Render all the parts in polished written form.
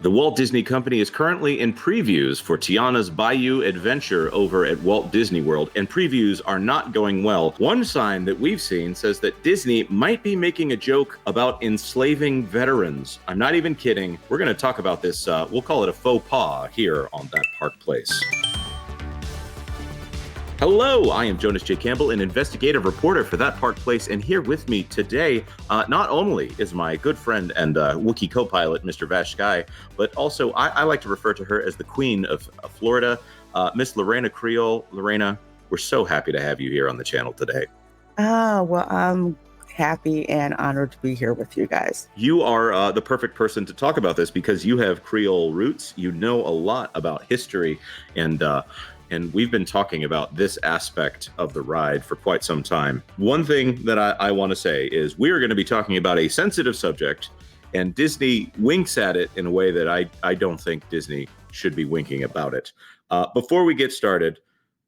The Walt Disney Company is currently in previews for Tiana's Bayou adventure over at Walt Disney World, and previews are not going well. One sign that we've seen says that Disney might be making a joke about enslaving veterans. I'm not even kidding. We're going to talk about this. We'll call it a faux pas here on That Park Place. Hello, I am Jonas J. Campbell, an investigative reporter for That Park Place, and here with me today, not only is my good friend and Wookiee co-pilot, Mr. VashSky, but also I like to refer to her as the Queen of Florida, Miss Lorena Creole. Lorena, we're so happy to have you here on the channel today. Well, I'm happy and honored to be here with you guys. You are the perfect person to talk about this because you have Creole roots. You know a lot about history, and we've been talking about this aspect of the ride for quite some time. One thing that I want to say is we are going to be talking about a sensitive subject, and Disney winks at it in a way that I don't think Disney should be winking about it. Before we get started,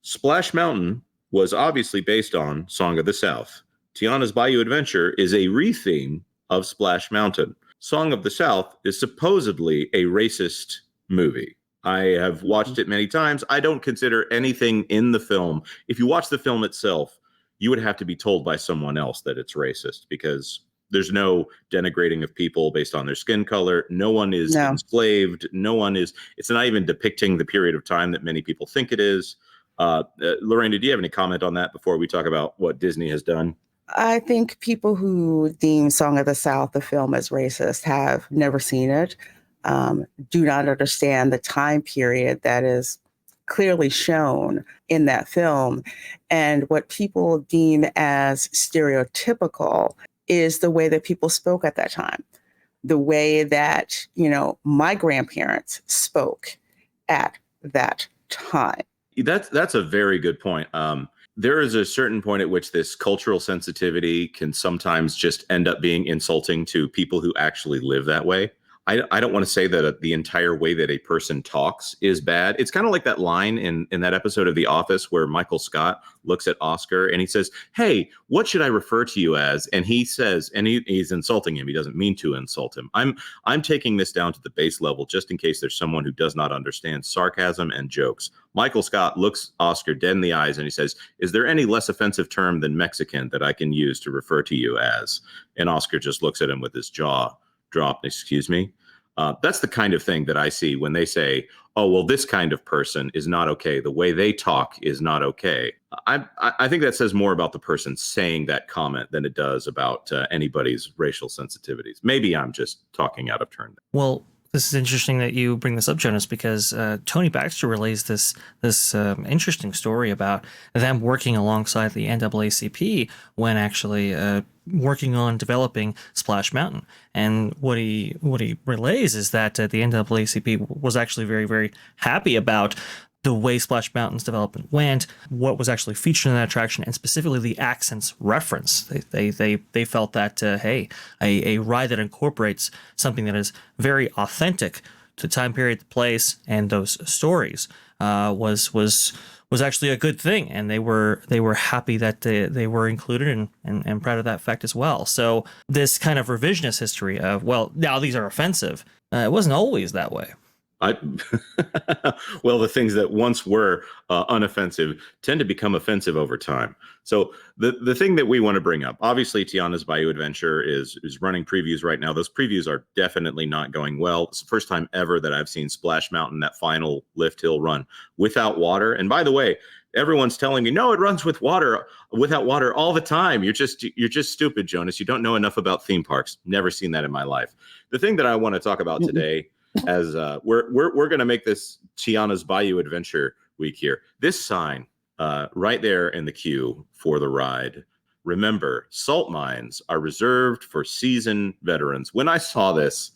Splash Mountain was obviously based on Song of the South. Tiana's Bayou Adventure is a re-theme of Splash Mountain. Song of the South is supposedly a racist movie. I have watched it many times. I don't consider anything in the film. If you watch the film itself, you would have to be told by someone else that it's racist because there's no denigrating of people based on their skin color. No one is enslaved. It's not even depicting the period of time that many people think it is. Lorraine, do you have any comment on that before we talk about what Disney has done? I think people who deem Song of the South, the film, as racist have never seen it. Do not understand the time period that is clearly shown in that film. And what people deem as stereotypical is the way that people spoke at that time, the way that, my grandparents spoke at that time. That's a very good point. There is a certain point at which this cultural sensitivity can sometimes just end up being insulting to people who actually live that way. I don't want to say that the entire way that a person talks is bad. It's kind of like that line in that episode of The Office where Michael Scott looks at Oscar and he says, "Hey, what should I refer to you as?" And he says, and he's insulting him. He doesn't mean to insult him. I'm taking this down to the base level just in case there's someone who does not understand sarcasm and jokes. Michael Scott looks Oscar dead in the eyes and he says, "Is there any less offensive term than Mexican that I can use to refer to you as?" And Oscar just looks at him with his jaw dropped. "Excuse me?" That's the kind of thing that I see when they say, "Oh, well, this kind of person is not okay. The way they talk is not okay." I think that says more about the person saying that comment than it does about anybody's racial sensitivities. Maybe I'm just talking out of turn. Well, this is interesting that you bring this up, Jonas, because Tony Baxter relays this interesting story about them working alongside the NAACP when actually working on developing Splash Mountain. And what he relays is that the NAACP was actually very, very happy about the way Splash Mountain's development went, what was actually featured in that attraction, and specifically the accents reference. They felt that, hey, a ride that incorporates something that is very authentic to the time period, the place, and those stories was actually a good thing, and they were happy that they were included and proud of that fact as well. So this kind of revisionist history of, well, now these are offensive, it wasn't always that way. Well, the things that once were unoffensive tend to become offensive over time. So the thing that we want to bring up, obviously, Tiana's Bayou Adventure is running previews right now. Those previews are definitely not going well. It's the first time ever that I've seen Splash Mountain, that final lift hill run, without water. And by the way, everyone's telling me, no, it runs without water all the time. You're just stupid, Jonas. You don't know enough about theme parks. Never seen that in my life. The thing that I want to talk about today, as we're going to make this Tiana's Bayou Adventure week here. This sign right there in the queue for the ride. Remember, salt mines are reserved for seasoned veterans. When I saw this,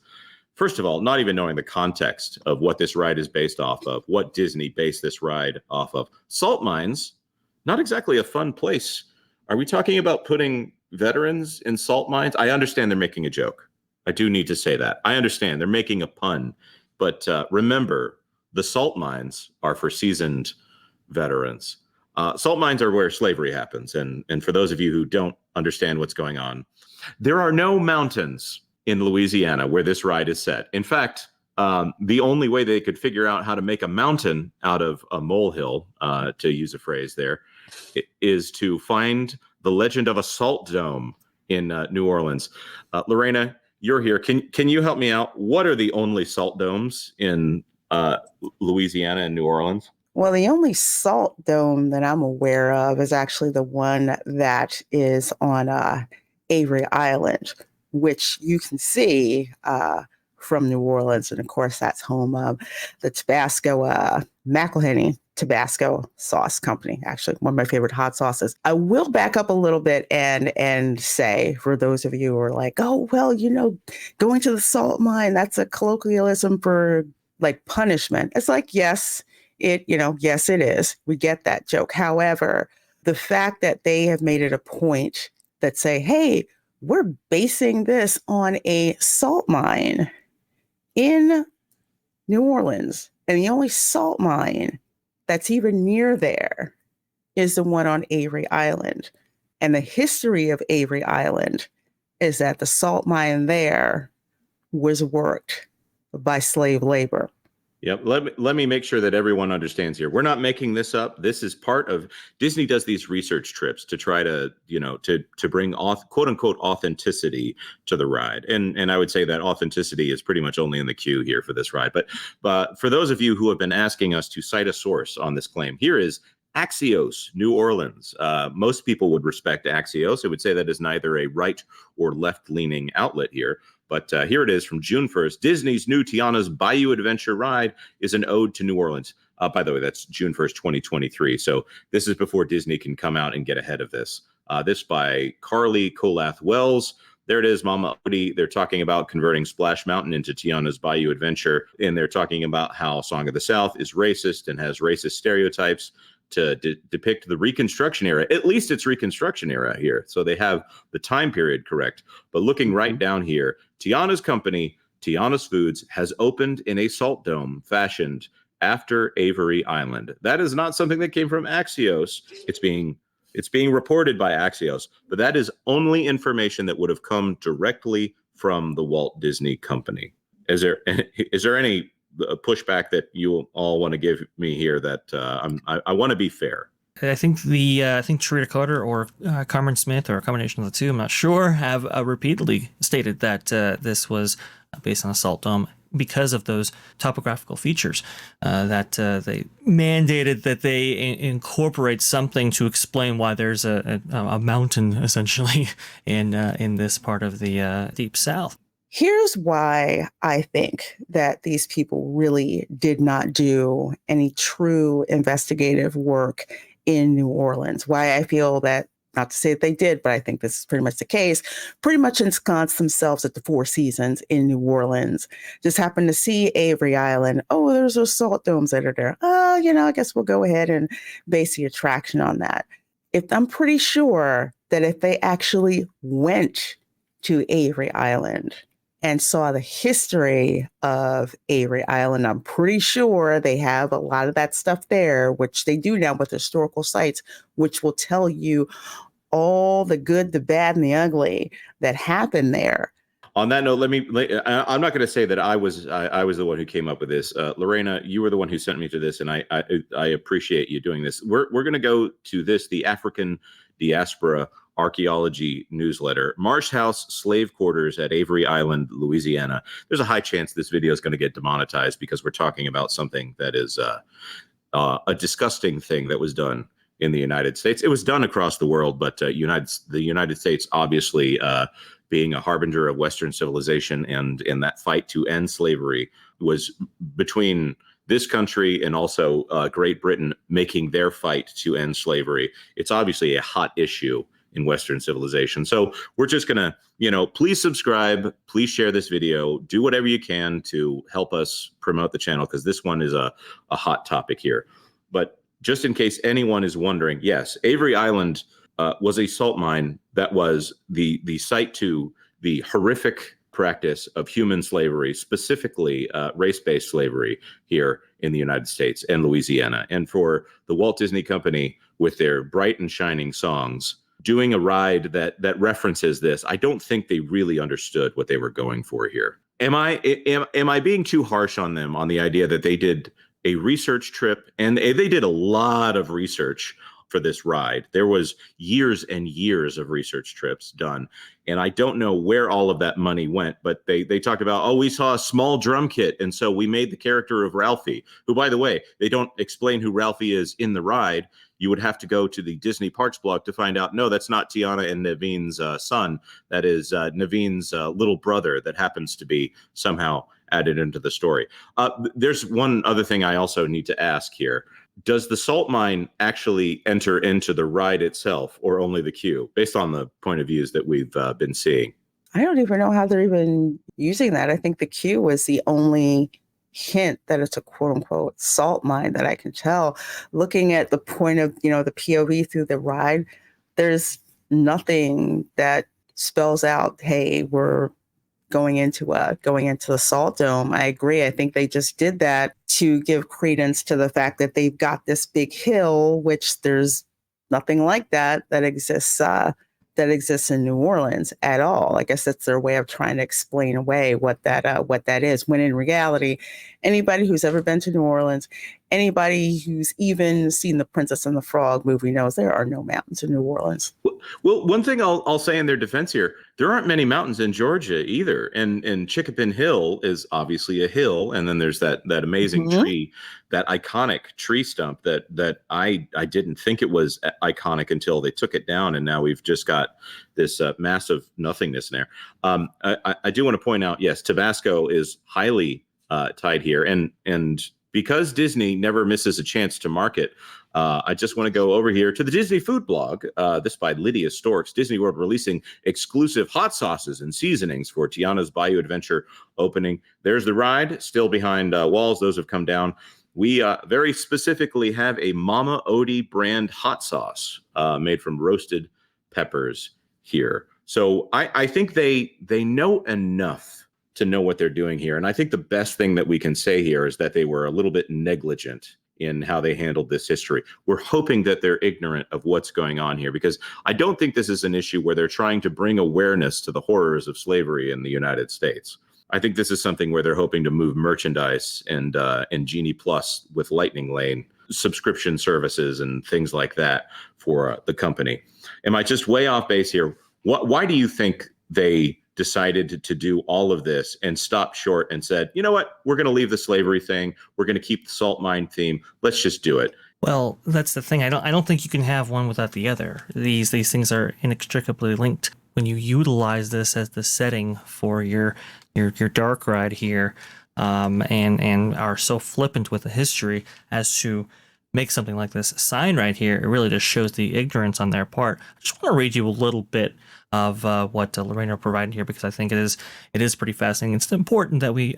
first of all, not even knowing the context of what this ride is based off of, what Disney based this ride off of. Salt mines, not exactly a fun place. Are we talking about putting veterans in salt mines? I understand they're making a joke. I do need to say that. I understand they're making a pun, but remember, the salt mines are for seasoned veterans. Salt mines are where slavery happens. And for those of you who don't understand what's going on, there are no mountains in Louisiana where this ride is set. In fact, the only way they could figure out how to make a mountain out of a molehill, to use a phrase there, is to find the legend of a salt dome in New Orleans. Lorena, you're here. Can you help me out? What are the only salt domes in Louisiana and New Orleans? Well, the only salt dome that I'm aware of is actually the one that is on Avery Island, which you can see from New Orleans. And of course, that's home of the Tabasco, McElhenney Tabasco sauce company, actually one of my favorite hot sauces. I will back up a little bit and say, for those of you who are like, oh, well, going to the salt mine, that's a colloquialism for like punishment. It's like, yes, yes, it is. We get that joke. However, the fact that they have made it a point that say, hey, we're basing this on a salt mine in New Orleans, and the only salt mine that's even near there is the one on Avery Island. And the history of Avery Island is that the salt mine there was worked by slave labor. Yep. Let me make sure that everyone understands here. We're not making this up. This is part of Disney does these research trips to try to, to bring quote unquote authenticity to the ride. And I would say that authenticity is pretty much only in the queue here for this ride. But for those of you who have been asking us to cite a source on this claim, here is Axios, New Orleans. Most people would respect Axios. It would say that is neither a right or left-leaning outlet here. But here it is from June 1st. Disney's new Tiana's Bayou Adventure ride is an ode to New Orleans. By the way, that's June 1st, 2023. So this is before Disney can come out and get ahead of this. This by Carly Colath Wells. There it is, Mama Odie. They're talking about converting Splash Mountain into Tiana's Bayou Adventure. And they're talking about how Song of the South is racist and has racist stereotypes to depict the Reconstruction era. At least it's Reconstruction era here. So they have the time period correct. But looking right down here, Tiana's company, Tiana's Foods, has opened in a salt dome fashioned after Avery Island. That is not something that came from Axios. It's being reported by Axios, but that is only information that would have come directly from the Walt Disney Company. Is there any pushback that you all want to give me here? That I want to be fair. I think Tarita Carter or Cameron Smith, or a combination of the two, I'm not sure, have repeatedly stated that this was based on a salt dome because of those topographical features, that they mandated that they incorporate something to explain why there's a mountain essentially in this part of the Deep South. Here's why I think that these people really did not do any true investigative work in New Orleans. Why I feel that, not to say that they did, but I think this is pretty much the case, pretty much ensconced themselves at the Four Seasons in New Orleans. Just happened to see Avery Island. Oh, there's those salt domes that are there. I guess we'll go ahead and base the attraction on that. I'm pretty sure that if they actually went to Avery Island and saw the history of Avery Island, I'm pretty sure they have a lot of that stuff there, which they do now with historical sites, which will tell you all the good, the bad, and the ugly that happened there. On that note, I'm not going to say that I was the one who came up with this. Lorena, you were the one who sent me to this, and I appreciate you doing this. We're going to go to this, the African Diaspora Archaeology newsletter. Marsh House slave quarters at Avery Island, Louisiana. There's a high chance this video is going to get demonetized because we're talking about something that is a disgusting thing that was done in the United States. It was done across the world, but the United States, obviously, being a harbinger of Western civilization and in that fight to end slavery, was between this country and also Great Britain making their fight to end slavery. It's obviously a hot issue in Western civilization. So we're just going to, please subscribe, please share this video, do whatever you can to help us promote the channel, because this one is a hot topic here. But just in case anyone is wondering, yes, Avery Island was a salt mine that was the site to the horrific practice of human slavery, specifically race-based slavery here in the United States and Louisiana. And for the Walt Disney Company, with their bright and shining songs, doing a ride that references this, I don't think they really understood what they were going for here. Am I being too harsh on them on the idea that they did a research trip, and they did a lot of research for this ride? There was years and years of research trips done, and I don't know where all of that money went, but they talked about, oh, we saw a small drum kit, and so we made the character of Ralphie, who, by the way, they don't explain who Ralphie is in the ride. You would have to go to the Disney Parks blog to find out, no, that's not Tiana and Naveen's son. That is Naveen's little brother that happens to be somehow added into the story. There's one other thing I also need to ask here. Does the salt mine actually enter into the ride itself, or only the queue, based on the point of views that we've been seeing? I don't even know how they're even using that. I think the queue was the only hint that it's a quote unquote salt mine that I can tell. Looking at the point of, the POV through the ride, there's nothing that spells out, hey, we're going into the salt dome. I agree. I think they just did that to give credence to the fact that they've got this big hill, which there's nothing like that exists in New Orleans at all. I guess that's their way of trying to explain away what that is. When in reality, anybody who's ever been to New Orleans, anybody who's even seen the Princess and the Frog movie knows there are no mountains in New Orleans. Well, one thing I'll say in their defense here, there aren't many mountains in Georgia either. And Chickapin Hill is obviously a hill. And then there's that amazing tree, that iconic tree stump that I didn't think it was iconic until they took it down. And now we've just got this massive nothingness in there. I do want to point out, yes, Tabasco is highly tied here. And because Disney never misses a chance to market, I just want to go over here to the Disney food blog. This by Lydia Storks. Disney World releasing exclusive hot sauces and seasonings for Tiana's Bayou Adventure opening. There's the ride, still behind walls. Those have come down. We very specifically have a Mama Odie brand hot sauce made from roasted peppers here. So I think they know enough to know what they're doing here. And I think the best thing that we can say here is that they were a little bit negligent in how they handled this history. We're hoping that they're ignorant of what's going on here, because I don't think this is an issue where they're trying to bring awareness to the horrors of slavery in the United States. I think this is something where they're hoping to move merchandise and Genie Plus with Lightning Lane subscription services and things like that for the company. Am I just way off base here? Why do you think they decided to do all of this and stopped short and said, you know what, we're going to leave the slavery thing. We're going to keep the salt mine theme. Let's just do it. Well, that's the thing. I don't think you can have one without the other. These things are inextricably linked. When you utilize this as the setting for your dark ride here, and are so flippant with the history as to make something like this sign right here, it really just shows the ignorance on their part. I just want to read you a little bit of what Lorena provided here, because I think it is pretty fascinating. It's important that we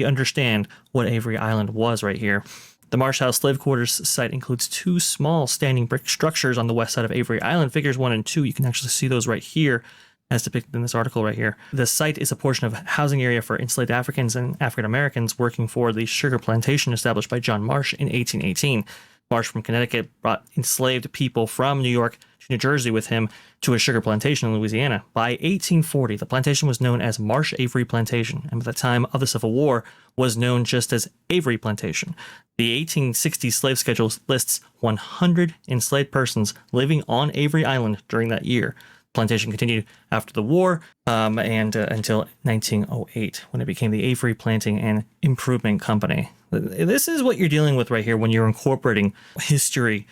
understand what Avery Island was right here. The Marsh House slave quarters site includes two small standing brick structures on the west side of Avery Island. Figures 1 and 2, you can actually see those right here, as depicted in this article right here. The site is a portion of housing area for enslaved Africans and African Americans working for the sugar plantation established by John Marsh in 1818. Marsh from Connecticut brought enslaved people from New York to New Jersey with him to a sugar plantation in Louisiana. By 1840, the plantation was known as Marsh Avery Plantation, and by the time of the Civil War was known just as Avery Plantation. The 1860 slave schedule lists 100 enslaved persons living on Avery Island during that year. Plantation continued after the war and until 1908, when it became the Avery Planting and Improvement Company. This is what you're dealing with right here when you're incorporating history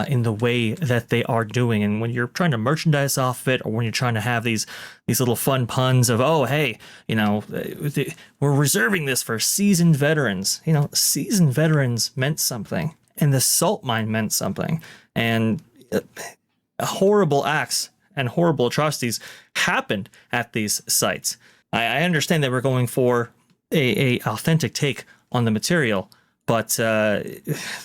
in the way that they are doing, and when you're trying to merchandise off it, or when you're trying to have these little fun puns of, oh, hey, we're reserving this for seasoned veterans. Seasoned veterans meant something, and the salt mine meant something, and horrible acts and horrible atrocities happened at these sites. I understand that we're going for a authentic take on the material, but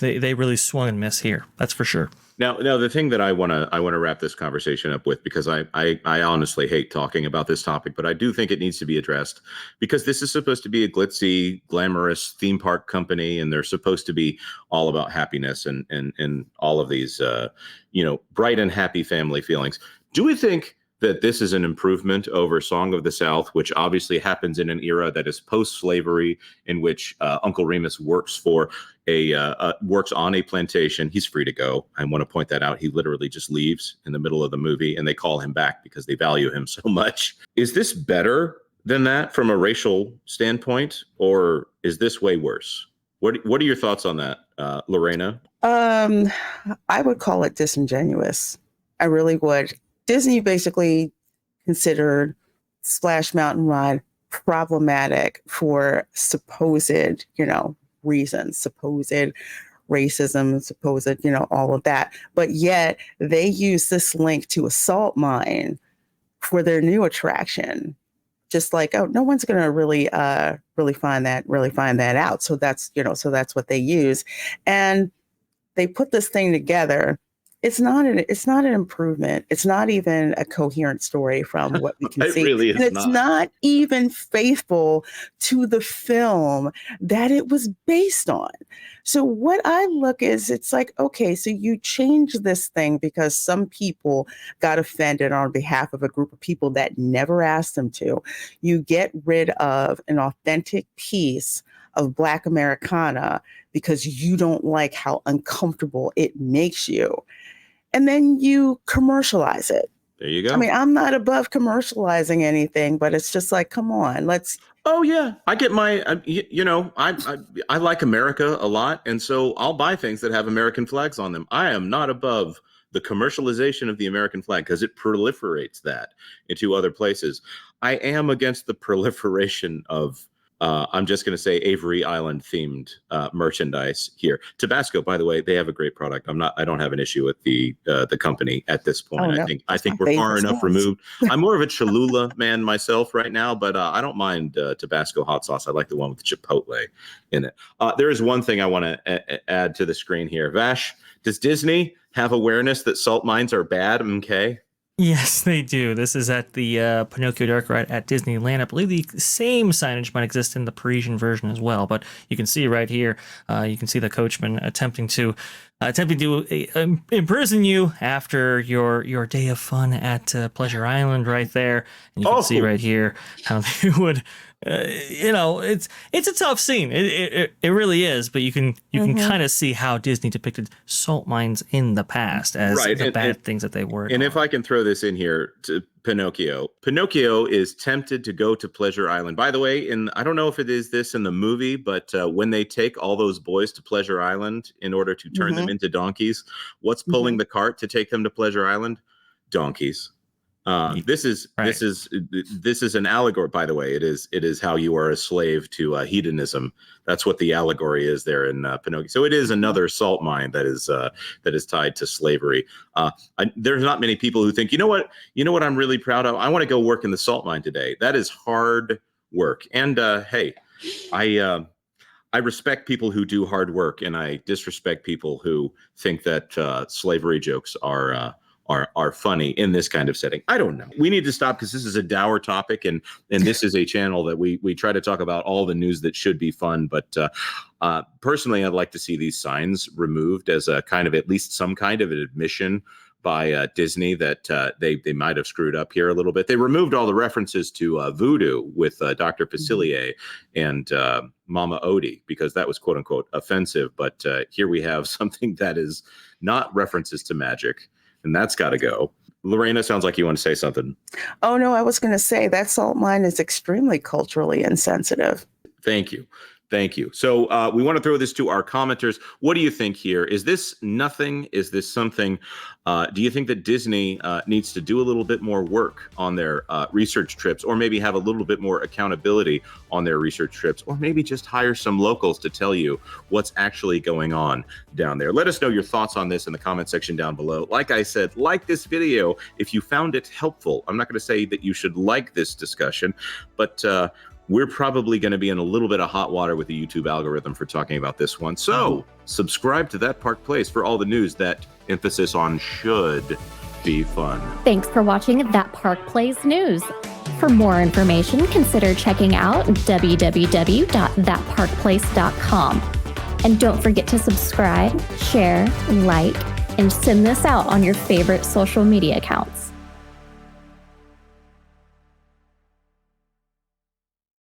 they really swung and missed here. That's for sure. Now, the thing that I want to wrap this conversation up with, because I honestly hate talking about this topic, but I do think it needs to be addressed, because this is supposed to be a glitzy, glamorous theme park company, and they're supposed to be all about happiness and all of these bright and happy family feelings. Do we think that this is an improvement over Song of the South, which obviously happens in an era that is post-slavery, in which Uncle Remus works on a plantation. He's free to go. I want to point that out. He literally just leaves in the middle of the movie, and they call him back because they value him so much. Is this better than that from a racial standpoint, or is this way worse? What are your thoughts on that, Lorena? I would call it disingenuous. I really would. Disney basically considered Splash Mountain Ride problematic for supposed, reasons, supposed racism, supposed, all of that. But yet they use this link to a salt mine for their new attraction. Just like, oh, no one's going to really find that out. So that's what they use. And they put this thing together. It's not an improvement. It's not even a coherent story from what we can see. Really is and it's not even faithful to the film that it was based on. So what I look is, it's like, okay, so you change this thing because some people got offended on behalf of a group of people that never asked them to. You get rid of an authentic piece of Black Americana because you don't like how uncomfortable it makes you. And then you commercialize it. There you go. I mean, I'm not above commercializing anything, but it's just like, come on, let's. Oh yeah, I get my, I like America a lot, and so I'll buy things that have American flags on them. I am not above the commercialization of the American flag because it proliferates that into other places. I am against the proliferation of I'm just going to say Avery Island themed merchandise here. Tabasco, by the way, they have a great product. I don't have an issue with the company at this point. Oh, no. I think we're far enough removed. I'm more of a Cholula man myself right now, but I don't mind Tabasco hot sauce. I like the one with Chipotle in it. There is one thing I want to add to the screen here. Vash, does Disney have awareness that salt mines are bad? Okay. Yes, they do. This is at the Pinocchio Dark Ride at Disneyland. I believe the same signage might exist in the Parisian version as well, but you can see right here, you can see the coachman attempting to imprison you after your day of fun at Pleasure Island right there. And you can see right here how they would, it's a tough scene. It really is, but you can kind of see how Disney depicted salt mines in the past as the bad things that they were. And if I can throw this in here to Pinocchio is tempted to go to Pleasure Island. By the way, I don't know if it is this in the movie, but when they take all those boys to Pleasure Island in order to turn them into donkeys, what's pulling the cart to take them to Pleasure Island? Donkeys. This is an allegory. By the way, it is how you are a slave to hedonism. That's what the allegory is there in Pinocchio. So it is another salt mine that is tied to slavery. There's not many people who think, you know what I'm really proud of. I want to go work in the salt mine today. That is hard work. And hey, I respect people who do hard work, and I disrespect people who think that slavery jokes are funny in this kind of setting. I don't know. We need to stop because this is a dour topic, and this is a channel that we try to talk about all the news that should be fun. But personally, I'd like to see these signs removed as a kind of at least some kind of an admission by Disney that they might have screwed up here a little bit. They removed all the references to voodoo with Dr. Facilier and Mama Odie because that was quote unquote offensive. But here we have something that is not references to magic. And that's got to go. Lorena, sounds like you want to say something. Oh, no, I was going to say that salt mine is extremely culturally insensitive. Thank you. So we want to throw this to our commenters. What do you think here? Is this nothing? Is this something? Do you think that Disney needs to do a little bit more work on their research trips, or maybe have a little bit more accountability on their research trips, or maybe just hire some locals to tell you what's actually going on down there? Let us know your thoughts on this in the comment section down below. Like I said, like this video if you found it helpful. I'm not going to say that you should like this discussion, but we're probably going to be in a little bit of hot water with the YouTube algorithm for talking about this one. So subscribe to That Park Place for all the news that emphasis on should be fun. Thanks for watching That Park Place News. For more information, consider checking out www.thatparkplace.com. And don't forget to subscribe, share, like, and send this out on your favorite social media accounts.